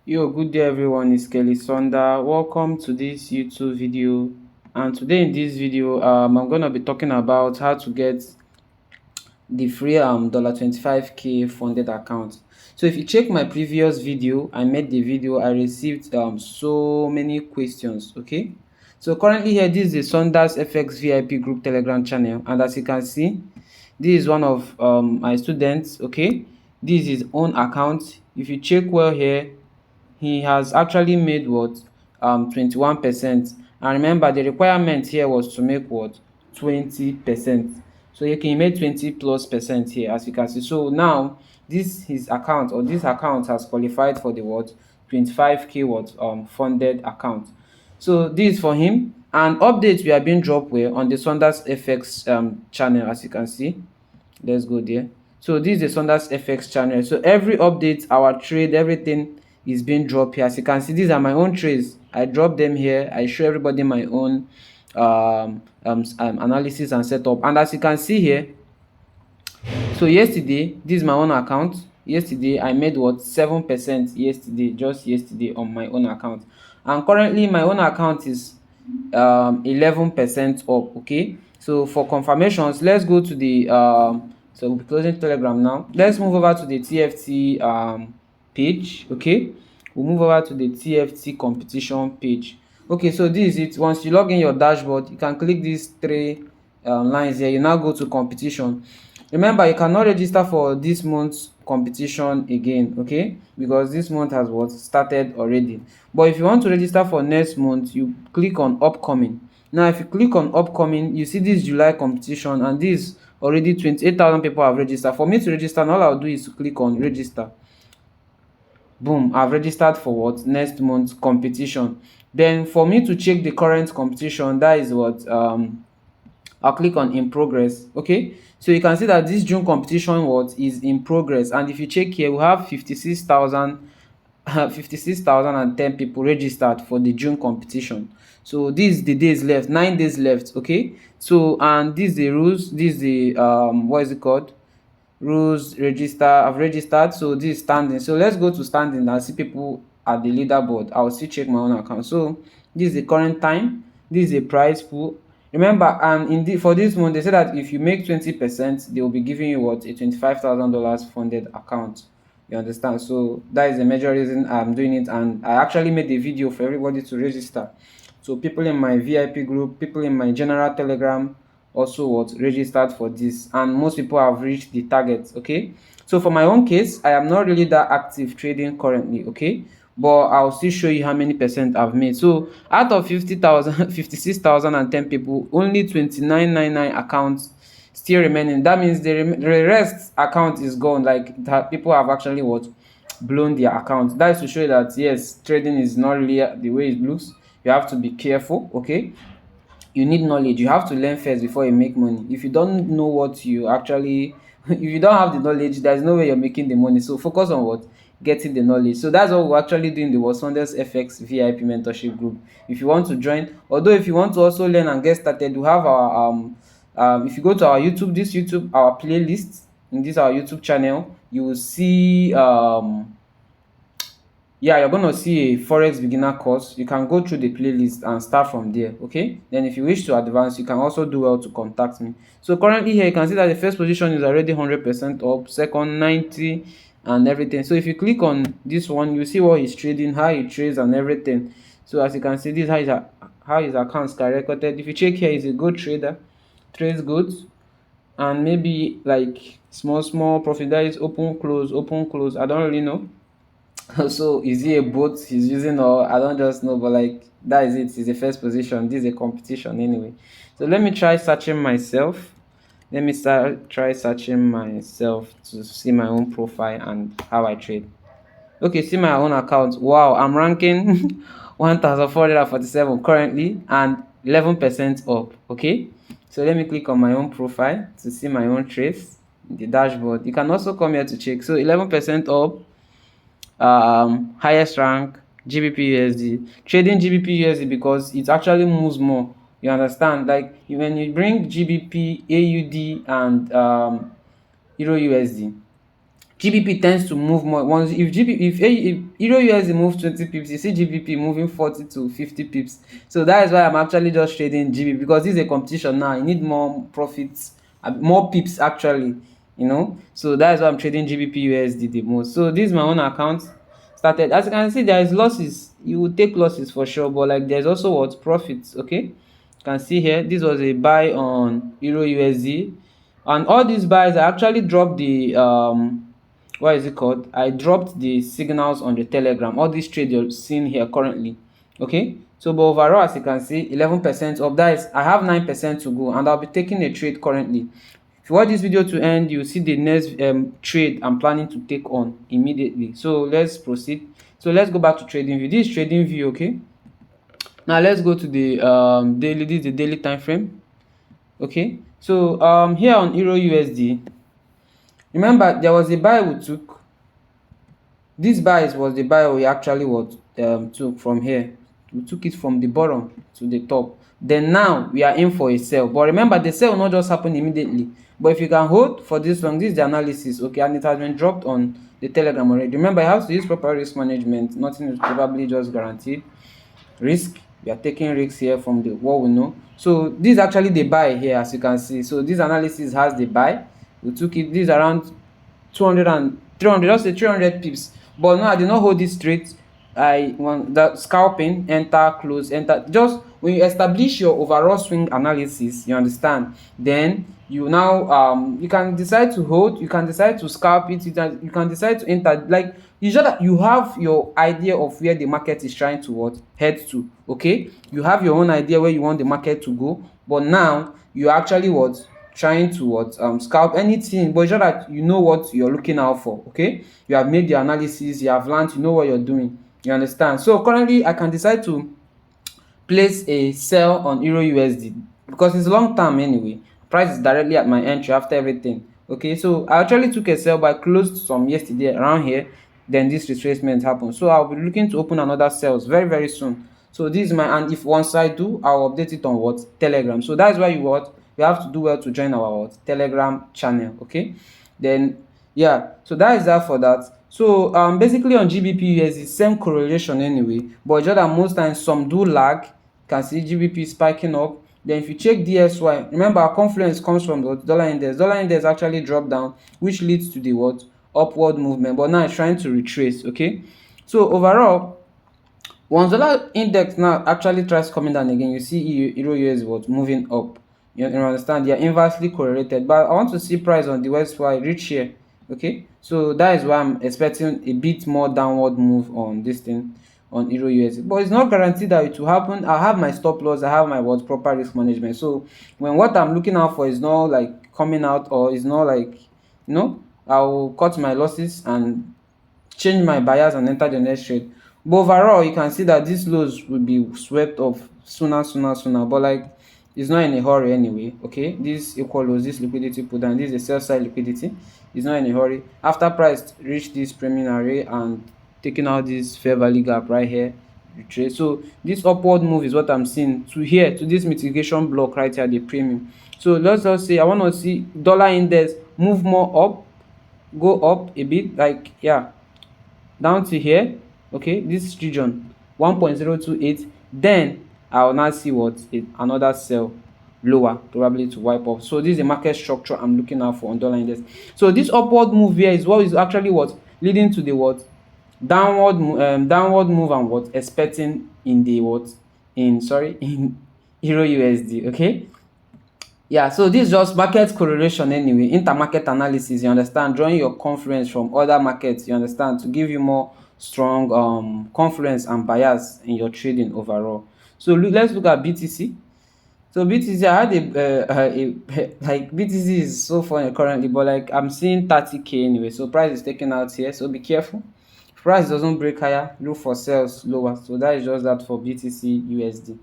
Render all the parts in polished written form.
Yo, good day everyone, it's Kelly Sonda. Welcome to this YouTube video. And today in this video, I'm gonna be talking about how to get the free $25K funded account. So if you check my previous video, I made the video, I received so many questions. Okay. So currently here, this is the Sonda's FX VIP group Telegram channel, and as you can see, this is one of my students. Okay, this is his own account. If you check well here, he has actually made what 21%, and remember the requirement here was to make what 20%. So he made 20+% here, as you can see. So now his account, or this account, has qualified for the what 25K what funded account. So this is for him, and updates we are being dropped where on the Saunders FX channel, as you can see. Let's go there. So this is the Saunders FX channel. So every update, our trade, everything is being dropped here. As you can see, these are my own trades. I drop them here. I show everybody my own analysis and setup. And as you can see here, so yesterday, this is my own account. Yesterday I made what 7% yesterday, just yesterday, on my own account. And currently my own account is 11% up. Okay, so for confirmations, let's go to the so we'll be closing Telegram now. Let's move over to the TFT page. Okay, we'll move over to the TFT competition page. Okay, so this is it. Once you log in your dashboard, you can click these three lines here. You now go to competition. Remember, you cannot register for this month's competition again, okay, because this month has what started already. But if you want to register for next month, you click on upcoming. Now if you click on upcoming, you see this July competition, and this already 28,000 people have registered. For me to register, and all I'll do is to click on register. Boom, I've registered for what next month's competition. Then for me to check the current competition, that is what I'll click on in progress. Okay, so you can see that this June competition what is in progress, and if you check here, we have 56,000 56,010 people registered for the June competition. So this is the days left, 9 days left. Okay, so and this is the rules, this is the what is it called, rules register. I've registered, so this is standing. So let's go to standing and see people at the leaderboard. I'll still check my own account. So this is the current time, this is a prize pool. Remember, and in the for this month, they said that if you make 20%, they will be giving you what a $25,000 funded account. You understand? So that is the major reason I'm doing it, and I actually made a video for everybody to register. So people in my VIP group, people in my general Telegram also what registered for this, and most people have reached the target. Okay, so for my own case, I am not really that active trading currently. Okay, but I'll still show you how many percent I've made. So out of 50,000 56,010 people, only 2999 accounts still remaining. That means the rest account is gone. Like that, people have actually what blown their account. That is to show you that yes, trading is not really the way it looks. You have to be careful. Okay, you need knowledge. You have to learn first before you make money. If you don't know what you actually if you don't have the knowledge, there's no way you're making the money. So focus on what getting the knowledge. So that's what we're actually doing, the Wasondes FX VIP mentorship group. If you want to join, although if you want to also learn and get started, we have our if you go to our YouTube, this YouTube, our playlist in this our YouTube channel, you will see yeah, you're gonna see a Forex beginner course. You can go through the playlist and start from there. Okay, then if you wish to advance, you can also do well to contact me. So currently here you can see that the first position is already 100% up, second 90 and everything. So if you click on this one, you see what he's trading, how he trades and everything. So as you can see, this is how his accounts skyrocketed. If you check here, he's a good trader, trades goods, and maybe like small profit. That is open close. I don't really know. So is he a bot he's using, or I don't just know, but like that is it. It's the first position. This is a competition anyway. So let me try searching myself. Let me try searching myself to see my own profile and how I trade. Okay, see my own account. Wow, I'm ranking 1447 currently and 11% up. Okay, so let me click on my own profile to see my own trades in the dashboard. You can also come here to check. So 11% up, highest rank GBP USD, trading GBP USD because it actually moves more. You understand? Like when you bring GBP AUD and Euro USD, GBP tends to move more. Once if Euro USD moves 20 pips, you see GBP moving 40 to 50 pips. So that is why I'm actually just trading GBP, because this is a competition now. You need more profits, more pips actually. So that is why I'm trading GBP USD the most. So this is my own account. Started, as you can see, there is losses. You will take losses for sure, but like there's also what profits. Okay, you can see here this was a buy on Euro USD, and all these buys I actually dropped the what is it called, I dropped the signals on the Telegram. All these trades you're seeing here currently. Okay, so but overall, as you can see, 11% of that is, I have 9% to go, and I'll be taking a trade currently. If you watch this video to end, you'll see the next trade I'm planning to take on immediately. So let's proceed. So let's go back to trading view. This is trading view. Okay, now let's go to the daily. This is the daily time frame. Okay, so here on Euro USD, remember there was a buy we took. This buy was the buy we actually took from here. We took it from the bottom to the top. Then now we are in for a sell. But remember, the sell will not just happen immediately. But if you can hold for this long, this is the analysis, okay, and it has been dropped on the Telegram already. Remember, you have to use proper risk management. Nothing is probably just guaranteed. Risk, we are taking risks here from the what we know. So this is actually the buy here, as you can see. So this analysis has the buy. We took it. This is around 200 and 300, just say 300 pips. But no, I did not hold it straight. I want that scalping, enter, close, enter. Just when you establish your overall swing analysis, you understand, then you now you can decide to hold, you can decide to scalp it, you can decide to enter. Like, you sure that you have your idea of where the market is trying to head to. Okay, you have your own idea where you want the market to go, but now you actually trying to scalp anything, but sure that you know what you're looking out for. Okay, you have made the analysis, you have learned, you know what you're doing, you understand. So currently I can decide to place a sell on Euro USD because it's long term anyway. Price is directly at my entry after everything. Okay, so I actually took a sell, but I closed some yesterday around here. Then this retracement happened, so I'll be looking to open another sales very very soon. So this is my, and if once I do, I'll update it on Telegram. So that's why you have to do well to join our Telegram channel. Okay, then yeah, so that is that for that. So basically on GBP USD, same correlation anyway, but just that most times some do lag. You can see GBP spiking up. Then if you check DSY, remember our confluence comes from the dollar index. Dollar index actually dropped down, which leads to the upward movement, but now it's trying to retrace. Okay, so overall, once dollar index now actually tries coming down again, you see Euro USD moving up. You understand, they are inversely correlated, but I want to see price on the YY reach here. Okay, so that is why I'm expecting a bit more downward move on this thing on Euro USD, but it's not guaranteed that it will happen. I have my stop loss, I have my proper risk management. So when what I'm looking out for is not like coming out, or is not like, I will cut my losses and change my bias and enter the next trade. But overall, you can see that these lows will be swept off sooner, but like, it's not in a hurry anyway. Okay, this equal lows, this liquidity put down, this is a sell side liquidity. It's not in a hurry. After price reach this preliminary and taking out this fair value gap right here, retrace. So this upward move is what I'm seeing to here, to this mitigation block right here, the premium. So let's just say I want to see dollar index move more up, go up a bit, like, yeah, down to here. Okay, this region 1.028, then I'll now see another sell lower, probably to wipe off. So this is the market structure I'm looking out for on dollar index. So this upward move here is what is actually leading to the downward move, and expecting in the in Euro USD. Okay, yeah, so this is just market correlation anyway, intermarket analysis, you understand, drawing your confluence from other markets, you understand, to give you more strong confluence and bias in your trading overall. So let's look at BTC. So BTC, I had like, BTC is so funny currently, but like, I'm seeing 30k anyway, so price is taken out here, so be careful. If price doesn't break higher, look for sales lower. So that is just that for BTC USD.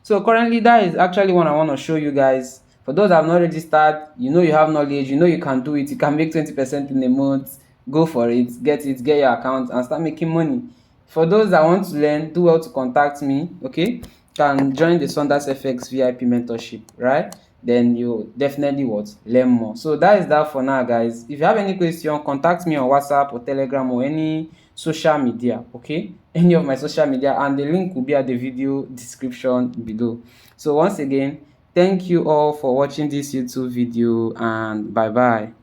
So currently, that is actually what I want to show you guys. For those that have not registered, you have knowledge, you can do it, you can make 20% in a month. Go for it, get your account and start making money. For those that want to learn, do well to contact me. Okay, can join the Saunders FX VIP mentorship, right? then you definitely what learn more. So that is that for now, guys. If you have any question, contact me on WhatsApp or Telegram or any social media, okay, any of my social media, and the link will be at the video description below. So once again, thank you all for watching this YouTube video, and bye bye.